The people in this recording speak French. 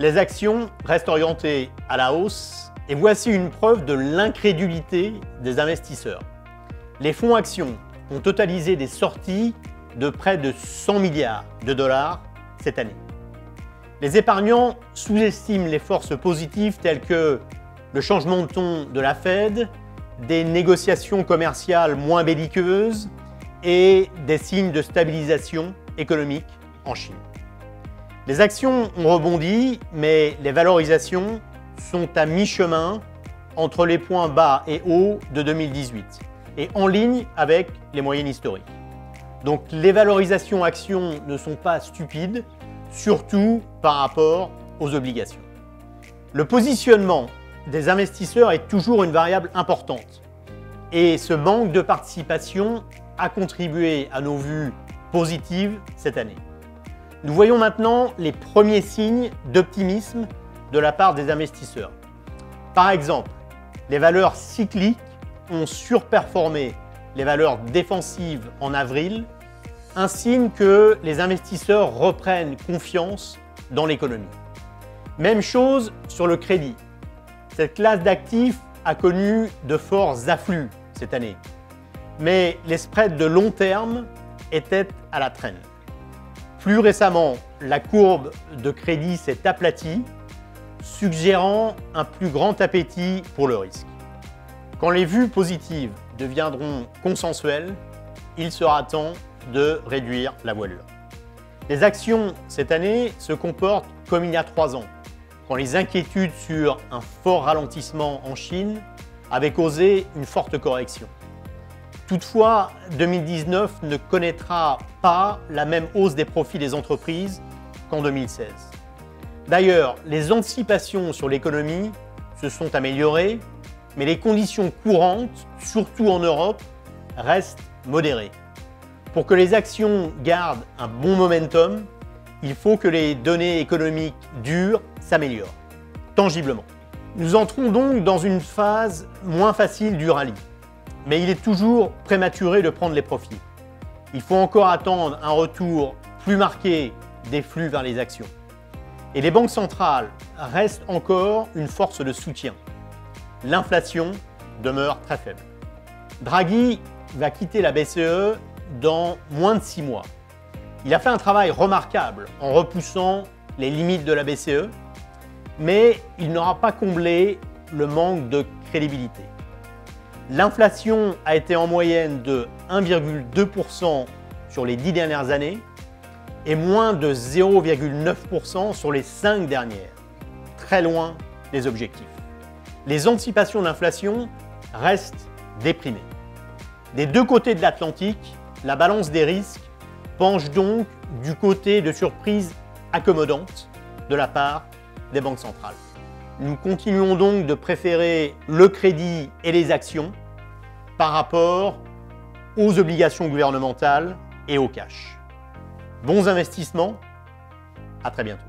Les actions restent orientées à la hausse et voici une preuve de l'incrédulité des investisseurs. Les fonds actions ont totalisé des sorties de près de 100 milliards de dollars cette année. Les épargnants sous-estiment les forces positives telles que le changement de ton de la Fed, des négociations commerciales moins belliqueuses et des signes de stabilisation économique en Chine. Les actions ont rebondi, mais les valorisations sont à mi-chemin entre les points bas et hauts de 2018 et en ligne avec les moyennes historiques. Donc les valorisations actions ne sont pas stupides, surtout par rapport aux obligations. Le positionnement des investisseurs est toujours une variable importante et ce manque de participation a contribué à nos vues positives cette année. Nous voyons maintenant les premiers signes d'optimisme de la part des investisseurs. Par exemple, les valeurs cycliques ont surperformé les valeurs défensives en avril, un signe que les investisseurs reprennent confiance dans l'économie. Même chose sur le crédit. Cette classe d'actifs a connu de forts afflux cette année, mais les spreads de long terme étaient à la traîne. Plus récemment, la courbe de crédit s'est aplatie, suggérant un plus grand appétit pour le risque. Quand les vues positives deviendront consensuelles, il sera temps de réduire la voilure. Les actions cette année se comportent comme il y a 3 ans, quand les inquiétudes sur un fort ralentissement en Chine avaient causé une forte correction. Toutefois, 2019 ne connaîtra pas la même hausse des profits des entreprises qu'en 2016. D'ailleurs, les anticipations sur l'économie se sont améliorées, mais les conditions courantes, surtout en Europe, restent modérées. Pour que les actions gardent un bon momentum, il faut que les données économiques dures s'améliorent, tangiblement. Nous entrons donc dans une phase moins facile du rallye. Mais il est toujours prématuré de prendre les profits. Il faut encore attendre un retour plus marqué des flux vers les actions. Et les banques centrales restent encore une force de soutien. L'inflation demeure très faible. Draghi va quitter la BCE dans moins de 6 mois. Il a fait un travail remarquable en repoussant les limites de la BCE, mais il n'aura pas comblé le manque de crédibilité. L'inflation a été en moyenne de 1,2% sur les 10 dernières années et moins de 0,9% sur les 5 dernières, très loin des objectifs. Les anticipations d'inflation restent déprimées. Des deux côtés de l'Atlantique, la balance des risques penche donc du côté de surprises accommodantes de la part des banques centrales. Nous continuons donc de préférer le crédit et les actions par rapport aux obligations gouvernementales et au cash. Bons investissements, à très bientôt.